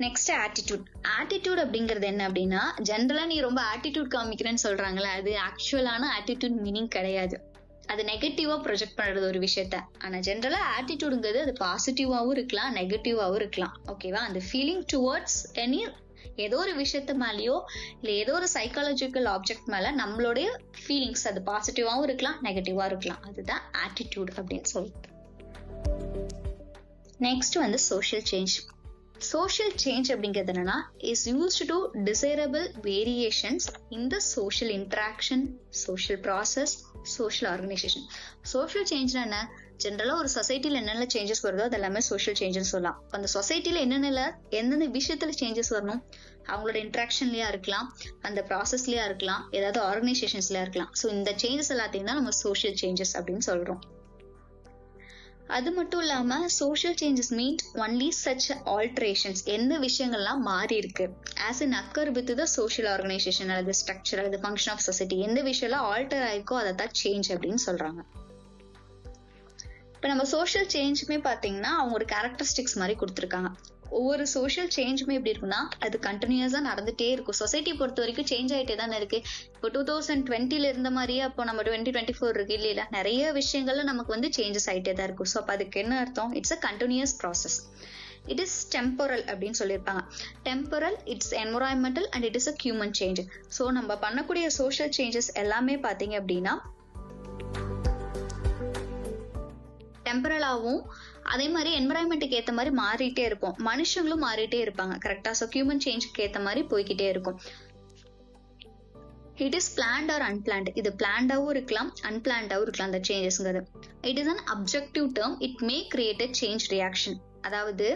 நெக்ஸ்ட் ஆட்டிடியூட் அப்படிங்கிறது என்ன அப்படின்னா, ஜென்ரலா நீ ரொம்ப ஆட்டிடியூட் காமிக்கிறேன்னு சொல்றாங்களே, அது ஆக்சுவலான ஆட்டிடியூட் மீனிங் கிடையாது. அது நெகட்டிவா ப்ரொஜெக்ட் பண்றது ஒரு விஷயத்த. ஆனா ஜென்ரலா ஆட்டிடியூடுங்கிறது அது பாசிட்டிவாவும் இருக்கலாம், நெகட்டிவாவும் இருக்கலாம். ஓகேவா? அந்த ஃபீலிங் டுவர்ட்ஸ் ஏதோ ஒரு விஷயத்த மேலயோ இல்ல ஏதோ ஒரு சைக்காலஜிக்கல் ஆப்ஜெக்ட் மேல நம்மளுடைய ஃபீலிங்ஸ் அது பாசிட்டிவாவும் இருக்கலாம், நெகட்டிவா இருக்கலாம். அதுதான் ஆட்டிடியூட் அப்படின்னு சொல்லிட்டு. Next social change. Social change அப்படிங்கிறது என்னன்னா, is used to desirable variations in the social interaction, social process, social organisation. Social சேஞ்ச்னா என்ன, ஜென்ரலா ஒரு சொசைட்டில என்னென்ன சேஞ்சஸ் வருதோ அது எல்லாமே சோஷியல் சேஞ்சஸ் சொல்லலாம். அந்த சொசைட்டில எந்தெந்த விஷயத்துல சேஞ்சஸ் வரணும், அவங்களோட இன்டராக்ஷன்லயா இருக்கலாம், அந்த ப்ராசஸ்லயா இருக்கலாம், ஏதாவது ஆர்கனைசேஷன்ஸ்லயா இருக்கலாம். ஸோ இந்த சேஞ்சஸ் எல்லாத்தையும் தான் நம்ம சோஷியல் சேஞ்சஸ் அப்படின்னு சொல்றோம். அது மட்டும் இல்லாம சோஷியல் சேஞ்சஸ் மீன் ஒன்லி சச் ஆல்ட்ரேஷன்ஸ், எந்த விஷயங்கள்லாம் மாறி இருக்கு as in occur with the social organisation அல்லது ஸ்ட்ரக்சர் அல்லது ஃபங்க்ஷன் ஆஃப் சொசைட்டி, எந்த விஷயம்லாம் ஆல்டர் ஆயிருக்கோ அதை தான் சேஞ்ச் அப்படின்னு சொல்றாங்க. இப்ப நம்ம சோஷியல் சேஞ்சுமே பாத்தீங்கன்னா அவங்க ஒரு கேரக்டரிஸ்டிக்ஸ் மாதிரி கொடுத்துருக்காங்க. ஒவ்வொரு சோஷியல் சேஞ்சுமே எப்படி இருக்குன்னா அது கண்டினியூஸா நடந்துட்டே இருக்கும். சொசைட்டி பொறுத்த வரைக்கும் சேஞ்ச் ஆயிட்டே தானே இருக்கு. இப்போ 2020 இருந்த மாதிரியே அப்போ நம்ம 2024 இருக்கு இல்லையா, நிறைய விஷயங்கள்ல நமக்கு சேஞ்சஸ் ஆயிட்டே தான் இருக்கும். ஸோ அப்போ அதுக்கு என்ன அர்த்தம், it's a continuous process. It is temporal அப்படின்னு சொல்லியிருப்பாங்க. Temporal, it's environmental and it is a human change. So நம்ம பண்ணக்கூடிய சோஷியல் சேஞ்சஸ் எல்லாமே பாத்தீங்க அப்படின்னா டெம்பரலாவும் அதே மாதிரி என்வரான்மெண்ட்டுக்கு ஏற்ற மாதிரி மாறிட்டே இருப்போம், மனுஷங்களும் மாறிட்டே இருப்பாங்க. கரெக்டா? ஸோ ஹியூமன் சேஞ்சுக்கு ஏற்ற மாதிரி போய்கிட்டே இருக்கும். It is planned or unplanned, இது பிளான்டாவும் இருக்கலாம், அன்பிளான்டாவும் இருக்கலாம் அந்த சேஞ்சஸ்ங்கிறது. It is an objective term, it may create a change reaction. அதாவது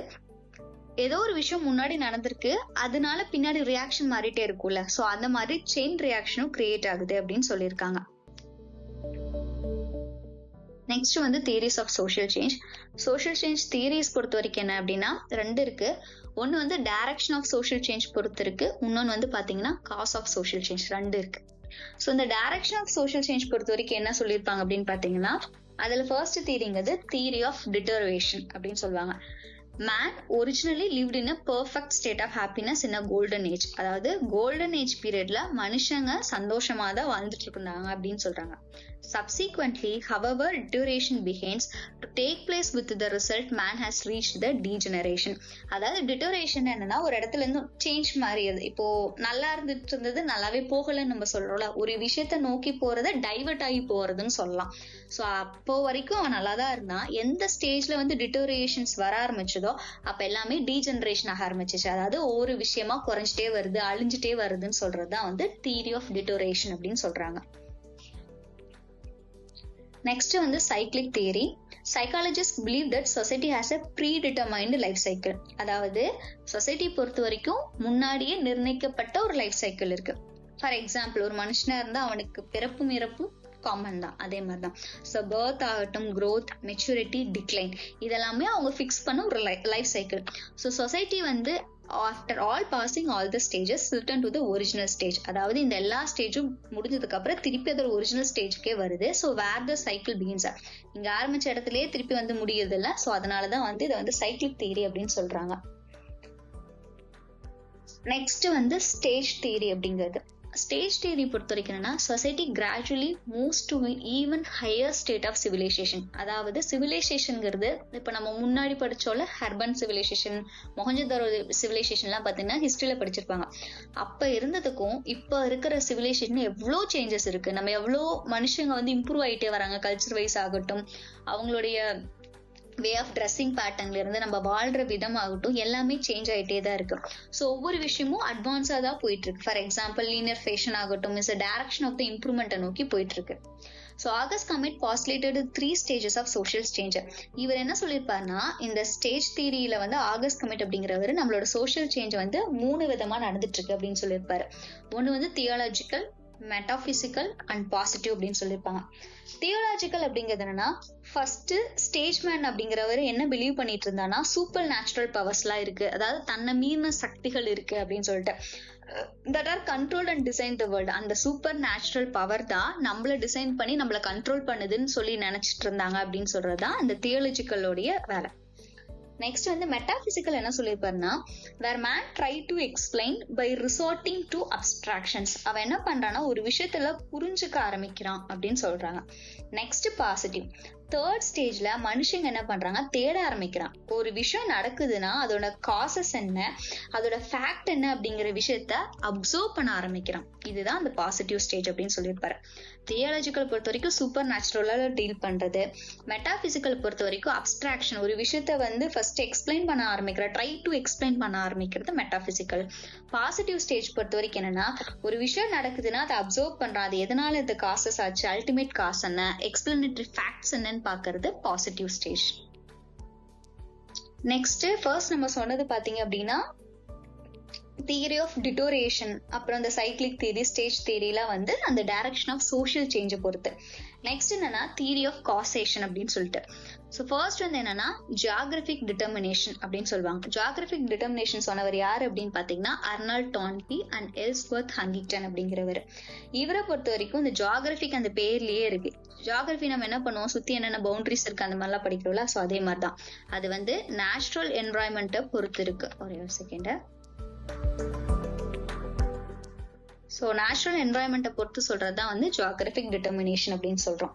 ஏதோ ஒரு விஷயம் முன்னாடி நடந்திருக்கு, அதனால பின்னாடி ரியாக்ஷன் மாறிட்டே இருக்கும்ல, ஸோ அந்த மாதிரி செயின் ரியாக்ஷனும் கிரியேட் ஆகுது அப்படின்னு சொல்லியிருக்காங்க. Next theories of social change. Social change theories பொறுத்த வரைக்கும் என்ன அப்படின்னா ரெண்டு இருக்கு. ஒன்னு டைரக்ஷன் ஆஃப் சோஷியல் சேஞ்ச் பொறுத்து இருக்கு, இன்னொன்னு பாத்தீங்கன்னா காஸ் ஆஃப் சோஷியல் சேஞ்ச், ரெண்டு இருக்கு. ஸோ இந்த டைரக்ஷன் ஆஃப் சோஷியல் சேஞ்ச் பொறுத்த வரைக்கும் என்ன சொல்லியிருப்பாங்க அப்படின்னு பாத்தீங்கன்னா, அதுல ஃபர்ஸ்ட் தியரிங்கிறது தியரி ஆஃப் டிட்டர்வேஷன் அப்படின்னு சொல்லுவாங்க. Man originally lived in a perfect state of happiness in a golden age. அதாவது கோல்டன் ஏஜ் பீரியட்ல மனுஷங்க சந்தோஷமா தான் வாழ்ந்துட்டு இருந்தாங்க அப்படின்னு சொல்றாங்க. Subsequently, however, deterioration begins to take place with the result man has reached the degeneration. அதாவது டிட்டோரேஷன் என்னன்னா ஒரு இடத்துல இருந்து சேஞ்ச் மாறியது. இப்போ நல்லா இருந்துட்டு இருந்தது நல்லாவே போகலன்னு நம்ம சொல்றோம்ல, ஒரு விஷயத்த நோக்கி போறத டைவர்ட் ஆகி போறதுன்னு சொல்லலாம். சோ அப்போ வரைக்கும் அவன் நல்லாதான் இருந்தான், எந்த ஸ்டேஜ்ல டிட்டோரியேஷன்ஸ் வர ஆரம்பிச்சதோ அப்ப எல்லாமே டீஜெனரேஷன் ஆக ஆரம்பிச்சிச்சு. அதாவது ஒவ்வொரு விஷயமா குறைஞ்சிட்டே வருது, அழிஞ்சிட்டே வருதுன்னு சொல்றதுதான் தியரி ஆஃப் டிட்டோரேஷன் அப்படின்னு சொல்றாங்க. Next cyclic theory. Psychologists believe that society has a predetermined life cycle. அதாவது சொசைட்டி பொறுத்த வரைக்கும் முன்னாடியே நிர்ணயிக்கப்பட்ட ஒரு லைஃப் சைக்கிள் இருக்கு. ஃபார் எக்ஸாம்பிள் ஒரு மனுஷனா இருந்தா அவனுக்கு பிறப்பும் இறப்பும் காமன் தான், அதே மாதிரிதான். ஸோ பர்த் ஆகட்டும், growth, மெச்சூரிட்டி, டிக்ளைன், இதெல்லாமே அவங்க ஃபிக்ஸ் பண்ண ஒரு life cycle. So society after all passing all the stages return to the original stage. அதாவது இந்த எல்லா ஸ்டேஜும் முடிஞ்சதுக்கு அப்புறம் திருப்பி அதோட ஒரிஜினல் ஸ்டேஜ்க்கே வருது. So where the cycle begins, இங்க ஆரம்பிச்ச இடத்துலயே திருப்பி முடியுது இல்ல. ஸோ அதனாலதான் இதை சைக்கிளிக் தியரி அப்படின்னு சொல்றாங்க. நெக்ஸ்ட் ஸ்டேஜ் தியரி அப்படிங்கிறது. ஸ்டேஜ் தியரி பொறுத்த வரைக்கும் என்னன்னா, society gradually moves to even higher state of civilisation. அதாவது சிவிலைசேஷன்ங்கிறது இப்ப நம்ம முன்னாடி படிச்சோம்ல, அர்பன் சிவிலைசேஷன், மொஹஞ்சதாரோ சிவிலைசேஷன்லாம் பாத்தீங்கன்னா ஹிஸ்டரியில படிச்சிருப்பாங்க. அப்ப இருந்ததுக்கும் இப்ப இருக்கிற சிவிலைசேஷன் எவ்வளோ சேஞ்சஸ் இருக்கு. நம்ம எவ்வளோ மனுஷங்க வந்து இம்ப்ரூவ் ஆயிட்டே வராங்க. கல்ச்சர் வைஸ் ஆகட்டும், அவங்களுடைய வே ஆஃப் ட்ரெஸ்ஸிங் பேட்டர்ன்ல இருந்து நம்ம வாழ்ற விதம் ஆகட்டும், எல்லாமே சேஞ்ச் ஆயிட்டே தான் இருக்கு. ஸோ ஒவ்வொரு விஷயமும் அட்வான்ஸா தான் போயிட்டு இருக்கு. ஃபார் எக்ஸாம்பிள் லீனியர் ஃபேஷன் ஆகட்டும் இஸ் டைரக்ஷன் ஆஃப் த இம்ப்ரூவ்மெண்ட்டை நோக்கி போயிட்டு இருக்கு. So August Comte postulated 3 stages of social change. இவர் என்ன சொல்லியிருப்பாருன்னா, இந்த ஸ்டேஜ் தியரியில வந்து ஆகஸ்ட் கமிட் அப்படிங்கிறவர் நம்மளோட சோஷியல் சேஞ்ச் வந்து 3 விதமா நடந்துட்டு இருக்கு அப்படின்னு சொல்லியிருப்பாரு. ஒன்று வந்து தியாலஜிக்கல், மெட்டாபிசிக்கல் அண்ட் பாசிட்டிவ் அப்படின்னு சொல்லியிருப்பாங்க. தியோலாஜிக்கல் அப்படிங்கிறது என்னன்னா, ஃபர்ஸ்ட் ஸ்டேஜ்மேன் அப்படிங்கிறவர் என்ன பிலீவ் பண்ணிட்டு இருந்தானா, சூப்பர் நேச்சுரல் பவர்ஸ் எல்லாம் இருக்கு, அதாவது தன்னை மீறின சக்திகள் இருக்கு அப்படின்னு சொல்லிட்டு, that R control and design the world. அந்த சூப்பர் நேச்சுரல் பவர் தான் நம்மள டிசைன் பண்ணி நம்மள கண்ட்ரோல் பண்ணுதுன்னு சொல்லி நினைச்சிட்டு இருந்தாங்க அப்படின்னு சொல்றதுதான் இந்த தியோலஜிக்கலோடைய வேலை. நெக்ஸ்ட் வந்து மெட்டாபிசிக்கல் என்ன சொல்லியிருப்பாருன்னா, where man try to explain by resorting to abstractions. அவன் என்ன பண்றான்னா, ஒரு விஷயத்துல புரிஞ்சுக்க ஆரம்பிக்கிறான் அப்படின்னு சொல்றாங்க. Next positive. தேர்ட் ஸ்டேஜ்ல மனுஷங்க என்ன பண்றாங்க, தேட ஆரம்பிக்கிறான். ஒரு விஷயம் நடக்குதுன்னா அதோட காசஸ் என்ன, அதோட ஃபேக்ட் என்ன அப்படிங்கிற விஷயத்த அப்சர்வ் பண்ண ஆரம்பிக்கிறான். இதுதான் அந்த பாசிட்டிவ் ஸ்டேஜ் அப்படின்னு சொல்லியிருப்பாரு. தியாலஜிக்கல் பொறுத்த வரைக்கும் சூப்பர் நேச்சுரலா டீல் பண்றது. மெட்டாபிசிக்கல் பொறுத்த வரைக்கும் அப்ஸ்ட்ராக்ஷன், ஒரு விஷயத்த வந்து ஃபர்ஸ்ட் எக்ஸ்பிளைன் பண்ண ஆரம்பிக்கிற, ட்ரை டு எக்ஸ்பிளைன் பண்ண ஆரம்பிக்கிறது மெட்டாபிசிக்கல். பாசிட்டிவ் ஸ்டேஜ் பொறுத்த வரைக்கும் என்னன்னா, ஒரு விஷயம் நடக்குதுன்னா அதை அப்சர்வ் பண்றான், அது எதனால இந்த காசஸ் ஆச்சு, அல்டிமேட் காஸ் என்ன, எக்ஸ்பிளனேட்டரி ஃபேக்ட்ஸ் என்னன்னு பாக்குறது பாசிட்டிவ் ஸ்டேஜ். நெக்ஸ்ட் ஃபர்ஸ்ட் நம்ம சொன்னது பாத்தீங்க அப்படின்னா தியரி ஆஃப் டிட்டோரேஷன், அப்புறம் இந்த சைக்கிளிக் தியரி, ஸ்டேஜ் தியரிலாம் வந்து அந்த டைரக்ஷன் ஆஃப் சோஷியல் சேஞ்சை பொறுத்து. நெக்ஸ்ட் என்னன்னா தியரி ஆஃப் காசேஷன் அப்படின்னு சொல்லிட்டு. ஸோ ஃபர்ஸ்ட் வந்து என்னன்னா ஜியாகிரபிக் டிட்டர்மினேஷன் அப்படின்னு சொல்லுவாங்க. ஜியாகிரபிக் டிட்டர்மினேஷன் சொன்னவர் யார் அப்படின்னு பாத்தீங்கன்னா அர்னால்ட் டான்பி அண்ட் எல்ஸ்வொர்த் ஹங்கிங்டன் அப்படிங்கிறவர். இவரை பொறுத்த வரைக்கும் இந்த ஜியாகிரபிக் அந்த பேர்லயே இருக்கு. ஜியாகிரபி நம்ம என்ன பண்ணுவோம், சுத்தி என்னென்ன பவுண்டரிஸ் இருக்கு அந்த மாதிரிலாம் படிக்கிறோம்ல, ஸோ அதே மாதிரிதான் அது வந்து நேச்சுரல் என்வரான்மெண்ட்டை பொறுத்து இருக்கு. ஒரே ஒரு செகண்ட். ஸோ நேச்சுரல் என்வரான்மெண்ட்டை பொறுத்து சொல்றதுதான் வந்து ஜியாகிரபிக் டிட்டர்மினேஷன் அப்படின்னு சொல்றோம்.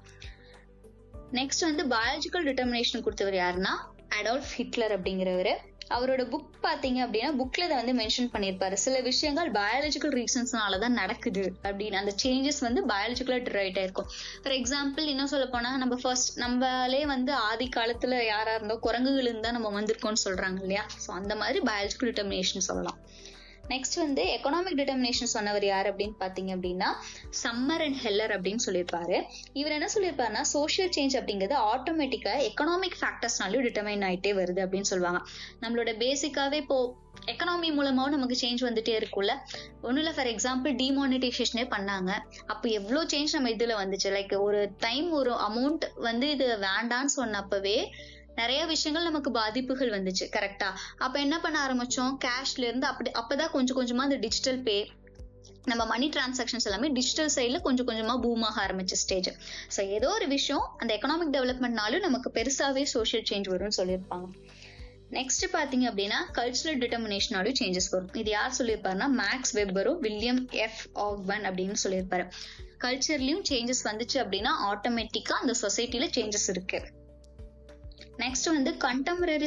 நெக்ஸ்ட் வந்து பயாலஜிக்கல் டிட்டர்மினேஷன் கொடுத்தவர் யாருன்னா அடால்ஃப் ஹிட்லர் அப்படிங்கிறவரு. அவரோட புக் பாத்தீங்க அப்படின்னா புக்ல இதை வந்து மென்ஷன் பண்ணியிருப்பாரு. சில விஷயங்கள் பயாலஜிக்கல் ரீசன்ஸ்னாலதான் நடக்குது அப்படின்னு, அந்த சேஞ்சஸ் வந்து பயாலஜிக்கலா டிரைவ் ஆயிருக்கும். ஃபார் எக்ஸாம்பிள் இன்னும் சொல்ல போனா, நம்ம ஃபர்ஸ்ட் நம்மளே வந்து ஆதி காலத்துல யாரா இருந்தோ குரங்குகள் இருந்தா நம்ம வந்திருக்கோம்னு சொல்றாங்க இல்லையா, ஸோ அந்த மாதிரி பயாலஜிக்கல் டிட்டர்மினேஷன் சொல்லலாம். நெக்ஸ்ட் வந்து எக்கனாமிக் டிட்டர்மினேஷன் சொன்னவர் யார் அப்படின்னு பாத்தீங்க அப்படின்னா சம்மர் அண்ட் ஹெல்லர் அப்படின்னு சொல்லியிருப்பாரு. இவர் என்ன சொல்லியிருப்பாருன்னா, சோஷியல் சேஞ்ச் அப்படிங்கிறது ஆட்டோமேட்டிக்கா எக்கனாமிக் ஃபேக்டர்ஸ்னாலும் டிட்டர்மைன் ஆயிட்டே வருது அப்படின்னு சொல்லுவாங்க. நம்மளோட பேசிக்காவே இப்போ எக்கனாமி மூலமாவும் நமக்கு சேஞ்ச் வந்துட்டே இருக்கும்ல. ஒன்னும் இல்ல, ஃபார் எக்ஸாம்பிள் டிமானிட்டைசேஷனே பண்ணாங்க, அப்போ எவ்வளவு சேஞ்ச் நம்ம இதுல வந்துச்சு. லைக் ஒரு டைம் ஒரு அமௌண்ட் வந்து இது வேண்டான்னு சொன்னப்பவே நிறைய விஷயங்கள் நமக்கு பாதிப்புகள் வந்துச்சு, கரெக்டா? அப்ப என்ன பண்ண ஆரம்பிச்சோம், கேஷ்ல இருந்து அப்பதான் கொஞ்சம் கொஞ்சமா அந்த டிஜிட்டல் பே, நம்ம மணி டிரான்சாக்ஷன்ஸ் எல்லாமே டிஜிட்டல் சைட்ல கொஞ்சம் கொஞ்சமா பூம் ஆக ஆரம்பிச்ச ஸ்டேஜ். ஸோ ஏதோ ஒரு விஷயம் அந்த எக்கனாமிக் டெவலப்மெண்ட்னாலும் நமக்கு பெருசாவே சோஷியல் சேஞ்ச் வரும்னு சொல்லியிருப்பாங்க. நெக்ஸ்ட் பாத்தீங்க அப்படின்னா கல்ச்சுரல் டிட்டர்மினேஷனாலும் சேஞ்சஸ் வரும். இது யார் சொல்லியிருப்பாருன்னா மேக்ஸ் வெப்பரும் வில்லியம் எஃப் ஆக்பன் அப்படின்னு சொல்லியிருப்பாரு. கல்ச்சர்லயும் சேஞ்சஸ் வந்துச்சு அப்படின்னா ஆட்டோமேட்டிக்கா அந்த சொசைட்டில சேஞ்சஸ் இருக்கு. நெக்ஸ்ட் வந்து கண்டெம்பரரி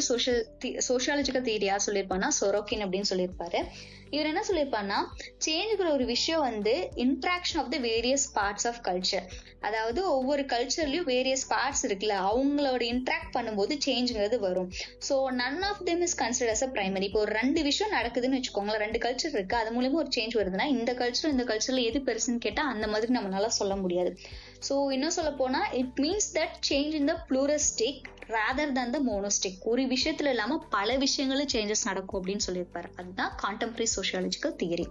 சோஷியாலஜிக்கல் தியரி யார் சொல்லியிருப்பாருன்னா சொரோக்கின் அப்படின்னு சொல்லியிருப்பாரு. இவர் என்ன சொல்லியிருப்பாருன்னா, சேஞ்சுங்கிற ஒரு விஷயம் வந்து interaction of the various parts of culture. அதாவது ஒவ்வொரு கல்ச்சர்லயும் வேரியஸ் பார்ட்ஸ் இருக்குல்ல, அவங்களோட இன்ட்ராக்ட் பண்ணும்போது சேஞ்சுங்கிறது வரும். So none of them is considered as a primary. இப்போ ஒரு 2 விஷயம் நடக்குதுன்னு வச்சுக்கோங்களேன், 2 கல்ச்சர் இருக்கு, அது மூலமா ஒரு சேஞ்ச் வருதுன்னா இந்த கல்ச்சர்ல எது பெருசுன்னு கேட்டா அந்த மாதிரி நம்மளால சொல்ல முடியாது. ஸோ இன்னும் சொல்ல போனா it means that change in the pluralistic rather than the monostic. ஒரு விஷயத்துல இல்லாம பல விஷயங்களும் சேஞ்சஸ் நடக்கும் அப்படின்னு சொல்லியிருப்பாரு. அதுதான் கான்டெம்பரரி சோஷியாலஜிக்கல் தியரி.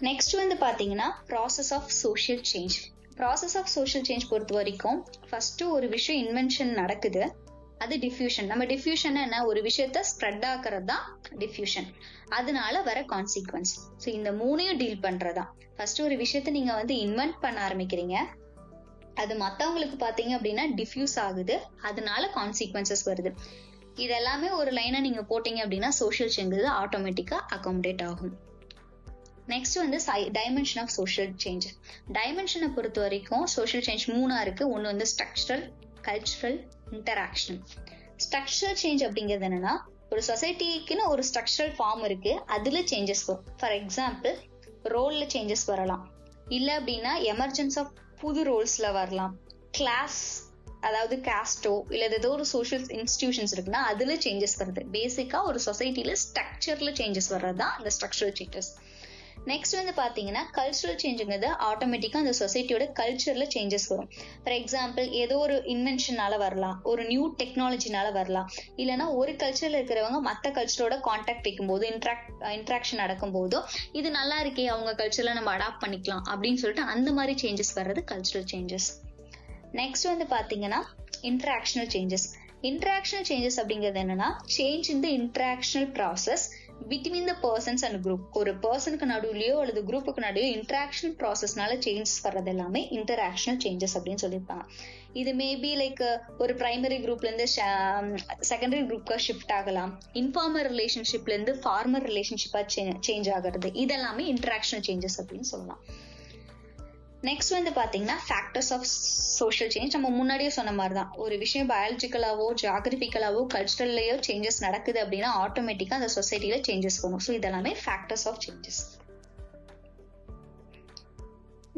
நெக்ஸ்ட் வந்து பாத்தீங்கன்னா process of social change. Process of social change பொறுத்த வரைக்கும் ஃபர்ஸ்ட் ஒரு விஷயம் இன்வென்ஷன் நடக்குது, அது டிஃப்யூஷன். நம்ம டிஃப்யூஷன் என்ன, ஒரு விஷயத்த ஸ்ப்ரெட் ஆக்குறது தான் டிஃப்யூஷன். அதனால வர கான்சிக்வன்ஸ். ஸோ இந்த 3ஐயும் டீல் பண்றதா. ஃபர்ஸ்ட் ஒரு விஷயத்த நீங்க வந்து இன்வென்ட் பண்ண ஆரம்பிக்கிறீங்க, அது மத்தவங்களுக்கு பாத்தீங்க அப்படின்னா டிஃப்யூஸ் ஆகுது, அதனால கான்சிக்வன்சஸ் வருது. இது எல்லாமே ஒரு லைனா நீங்க போட்டீங்க அப்படின்னா சோஷியல் சேஞ்ச் ஆட்டோமேட்டிக்கா அகாமடேட் ஆகும். நெக்ஸ்ட் வந்து டைமென்ஷன் ஆஃப் சோஷியல் சேஞ்ச். டைமென்ஷனை பொறுத்த வரைக்கும் சோஷியல் சேஞ்ச் 3 இருக்கு. ஒன்று வந்து structural, cultural, interaction. Structural change அப்படிங்கிறது என்னன்னா, ஒரு சொசைட்டிக்குன்னு ஒரு ஸ்ட்ரக்சரல் ஃபார்ம் இருக்கு, அதுல சேஞ்சஸ் வரும். ஃபார் எக்ஸாம்பிள் ரோல்ல சேஞ்சஸ் வரலாம், இல்ல அப்படின்னா எமர்ஜென்ஸ் ஆஃப் புது ரோல்ஸ்ல வரலாம், கிளாஸ் அதாவது காஸ்டோ இல்ல ஏதோ ஒரு சோஷியல் இன்ஸ்டிடியூஷன்ஸ் இருக்குன்னா அதுல சேஞ்சஸ் வருது. பேசிக்கா ஒரு சொசைட்டில ஸ்ட்ரக்சர்ல சேஞ்சஸ் வர்றதுதான் அந்த ஸ்ட்ரக்சரல் சேஞ்சஸ். நெக்ஸ்ட் வந்து பாத்தீங்கன்னா கல்ச்சுரல் சேஞ்சுங்கிறது ஆட்டோமேட்டிக்கா அந்த சொசைட்டியோட கல்ச்சர்ல சேஞ்சஸ் வரும். ஃபார் எக்ஸாம்பிள் ஏதோ ஒரு இன்வென்ஷனால வரலாம், ஒரு நியூ டெக்னாலஜினால வரலாம், இல்லைன்னா ஒரு கல்ச்சர்ல இருக்கிறவங்க மற்ற கல்ச்சரோட கான்டாக்ட் வைக்கும்போது இன்ட்ராக்ஷன் நடக்கும் போதோ இது நல்லா இருக்கே அவங்க கல்ச்சர்ல நம்ம அடாப்ட் பண்ணிக்கலாம் அப்படின்னு சொல்லிட்டு அந்த மாதிரி சேஞ்சஸ் வர்றது கல்ச்சுரல் சேஞ்சஸ். நெக்ஸ்ட் வந்து பாத்தீங்கன்னா இன்டராக்ஷனல் சேஞ்சஸ். இன்டராக்ஷனல் சேஞ்சஸ் அப்படிங்கிறது என்னன்னா change in the interactional process between the persons and group. ஒரு பர்சனுக்கு நடுவுலயோ அல்லது குரூப்புக்கு நடுவையோ இன்டராக்ஷன் ப்ராசஸ்னால சேஞ்சஸ் வர்றது எல்லாமே இன்டராக்ஷனல் சேஞ்சஸ் அப்படின்னு சொல்லியிருப்பாங்க. இது மேபி லைக் ஒரு பிரைமரி குரூப்ல இருந்து செகண்டரி குரூப்க்கு ஷிஃப்ட் ஆகலாம், இன்ஃபார்மல் ரிலேஷன்ஷிப்ல இருந்து ஃபார்மல் ரிலேஷன்ஷிப்பா சேஞ்ச் ஆகிறது, இதெல்லாமே இன்டராக்ஷனல் சேஞ்சஸ் அப்படின்னு சொல்லலாம். நெக்ஸ்ட் வந்து பாத்தீங்கன்னா ஃபேக்டர்ஸ் ஆஃப் சோஷியல் சேஞ்ச். நம்ம முன்னாடியே சொன்ன மாதிரி தான், ஒரு விஷயம் பயாலஜிக்கலாவோ ஜியாகிரபிக்கலாவோ கல்ச்சரல்லையோ சேஞ்சஸ் நடக்குது அப்படின்னா ஆட்டோமேட்டிக்கா அந்த சொசைட்டில சேஞ்சஸ் வரும். ஸோ இதெல்லாமே ஃபேக்டர்ஸ் ஆஃப் சேஞ்சஸ்.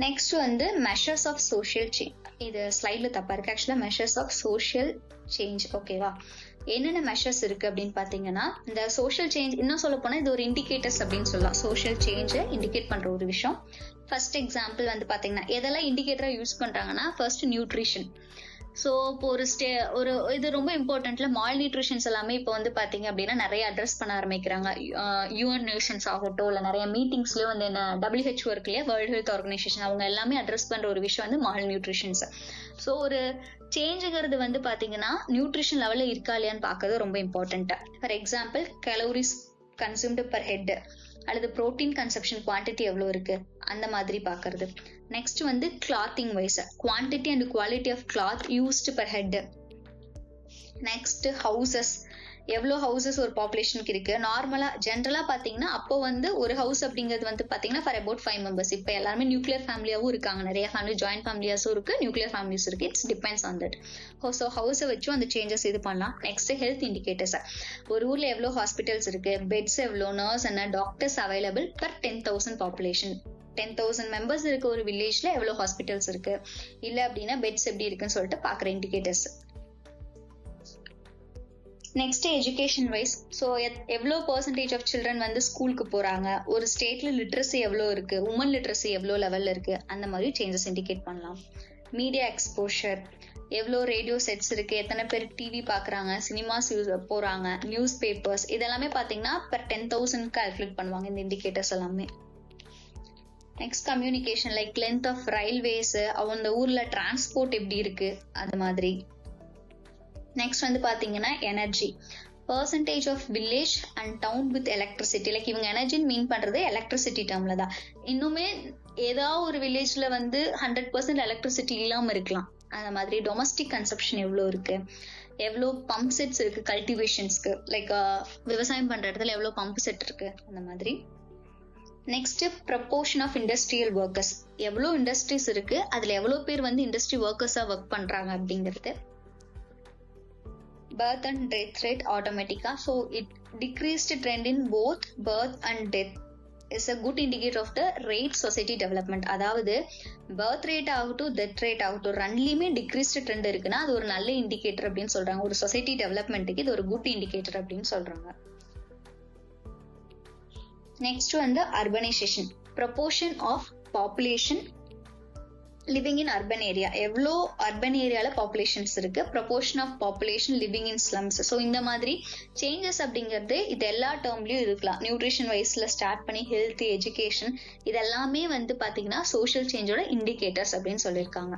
நெக்ஸ்ட் வந்து மெஷர்ஸ் ஆஃப் சோஷியல் சேஞ்ச். இது ஸ்லைட்ல தப்பா இருக்கு, ஆக்சுவலா மெஷர்ஸ் ஆஃப் சோஷியல் சேஞ்ச். ஓகேவா, என்னென்ன மெஷர்ஸ் இருக்கு அப்படின்னு பாத்தீங்கன்னா இந்த சோஷியல் சேஞ்ச் இன்னும் சொல்ல போனா இது ஒரு இண்டிகேட்டர்ஸ் அப்படின்னு சொல்லலாம். சோஷியல் சேஞ்சை இண்டிகேட் பண்ற ஒரு விஷயம். ஃபர்ஸ்ட் எக்ஸாம்பிள் வந்து பாத்தீங்கன்னா எதெல்லாம் இண்டிகேட்டரா யூஸ் பண்றாங்கன்னா ஃபர்ஸ்ட் நியூட்ரிஷன். ஸோ இப்போ ஒரு இது ரொம்ப இம்பார்ட்டன்ட்ல மால் நியூட்ரிஷன்ஸ் எல்லாமே இப்போ வந்து பாத்தீங்க அப்படின்னா நிறைய அட்ரஸ் பண்ண ஆரம்பிக்கிறாங்க. யூஎன் நேஷன்ஸ் ஆகட்டும் இல்ல நிறைய மீட்டிங்ஸ்லயும் வந்து என்ன WHO இருக்கு இல்லையா, வேர்ல்டு ஹெல்த் ஆர்கனைசேஷன், அவங்க எல்லாமே அட்ரஸ் பண்ற ஒரு விஷயம் வந்து மால் நியூட்ரிஷன்ஸ். ஸோ ஒரு சேஞ்சுங்கிறது வந்து பாத்தீங்கன்னா நியூட்ரிஷன் லெவல்ல இருக்கா இல்லையான்னு பாக்குறது ரொம்ப important. For example calories consumed per head அல்லது புரோட்டீன் கன்சப்ஷன் குவான்டிட்டி எவ்வளவு இருக்கு அந்த மாதிரி பாக்குறது. நெக்ஸ்ட் வந்து clothing wise quantity and quality of cloth used per head. Next houses, எவ்வளவு ஹவுசஸ் ஒரு பாப்புலேஷனுக்கு இருக்கு. நார்மலா ஜென்ரலா பாத்தீங்கன்னா அப்போ வந்து ஒரு ஹவுஸ் அப்படிங்கிறது வந்து பாத்தீங்கன்னா ஃபார் அபவுட் 5 மெம்பர்ஸ். இப்ப எல்லாருமே நியூக்ளியர் ஃபேமிலியாவும் இருக்காங்க, நிறைய ஃபேமிலி ஜாயிண்ட் ஃபேமிலியாஸும் இருக்கு, நியூக்ளியர் ஃபேமிலிஸ் இருக்கு. It's depends on that. So ஹவுஸை வச்சும் அந்த சேஞ்சஸ் இது பண்ணலாம். Next health indicators. ஒரு ஊர்ல எவ்வளவு ஹாஸ்பிட்டல்ஸ் இருக்கு, பெட்ஸ் எவ்வளவு, nurse and doctors available per 10,000 population. 10,000 members இருக்க ஒரு வில்லேஜ்ல எவ்வளவு ஹாஸ்பிட்டல்ஸ் இருக்கு, இல்ல அப்படின்னா பெட்ஸ் எப்படி இருக்குன்னு சொல்லிட்டு பாக்குற indicators. Next education wise. So எவ்வளோ பர்சன்டேஜ் ஆஃப் சில்ட்ரன் வந்து ஸ்கூலுக்கு போறாங்க, ஒரு ஸ்டேட்ல லிட்ரஸி எவ்வளோ இருக்கு, உமன் லிட்ரஸி எவ்வளோ லெவல்ல இருக்கு, அந்த மாதிரி சேஞ்சஸ் இண்டிகேட் பண்ணலாம். மீடியா எக்ஸ்போஷர், எவ்வளோ ரேடியோ செட்ஸ் இருக்கு, எத்தனை பேர் டிவி பாக்குறாங்க, சினிமாஸ் போறாங்க, நியூஸ் பேப்பர்ஸ், இதெல்லாமே பாத்தீங்கன்னா per 10,000 கால்குலேட் பண்ணுவாங்க இந்த இண்டிகேட்டர்ஸ் எல்லாமே. Next communication like length of railways, அந்த ஊர்ல டிரான்ஸ்போர்ட் எப்படி இருக்கு அது மாதிரி. நெக்ஸ்ட் வந்து பாத்தீங்கன்னா energy, percentage of village and town with electricity. Like இவங்க எனர்ஜின்னு மீன் பண்றது எலக்ட்ரிசிட்டி டேர்ம்ல தான். இன்னுமே ஏதாவது ஒரு வில்லேஜ்ல வந்து 100% எலக்ட்ரிசிட்டி இல்லாம இருக்கலாம். அந்த மாதிரி டொமஸ்டிக் கன்சப்ஷன் எவ்வளோ இருக்கு, எவ்வளோ பம்ப் செட்ஸ் இருக்கு கல்டிவேஷன்ஸ்க்கு, லைக் விவசாயம் பண்ற இடத்துல எவ்வளோ பம்ப் செட் இருக்கு அந்த மாதிரி. Next proportion of industrial workers, எவ்வளோ இண்டஸ்ட்ரீஸ் இருக்கு, அதுல எவ்வளோ பேர் வந்து இண்டஸ்ட்ரி ஒர்க்கர்ஸா ஒர்க் பண்றாங்க அப்படிங்கிறது. Birth and death rate automatica. So it decreased trend in both birth and death is a good indicator of the rate society development. அதாவது birth rate ஆகட்டும் death rate ஆகட்டும் ரெண்டுலயுமே decreased trend இருக்குன்னா அது ஒரு நல்ல இண்டிகேட்டர் அப்படின்னு சொல்றாங்க. ஒரு சொசைட்டி டெவலப்மெண்ட்டுக்கு இது ஒரு குட் இண்டிகேட்டர் அப்படின்னு சொல்றாங்க. நெக்ஸ்ட் வந்து urbanisation, proportion of population living in urban area. எவ்வளோ அர்பன் ஏரியால பாப்புலேஷன்ஸ் இருக்கு, proportion of population living in slums. So இந்த மாதிரி சேஞ்சஸ் அப்படிங்கிறது இது எல்லா டேர்ம்லயும் இருக்கலாம். நியூட்ரிஷன் வைஸ்ல ஸ்டார்ட் பண்ணி ஹெல்த், எஜுகேஷன், இதெல்லாமே வந்து பாத்தீங்கன்னா சோஷியல் சேஞ்சோட இண்டிகேட்டர்ஸ் அப்படின்னு சொல்லியிருக்காங்க.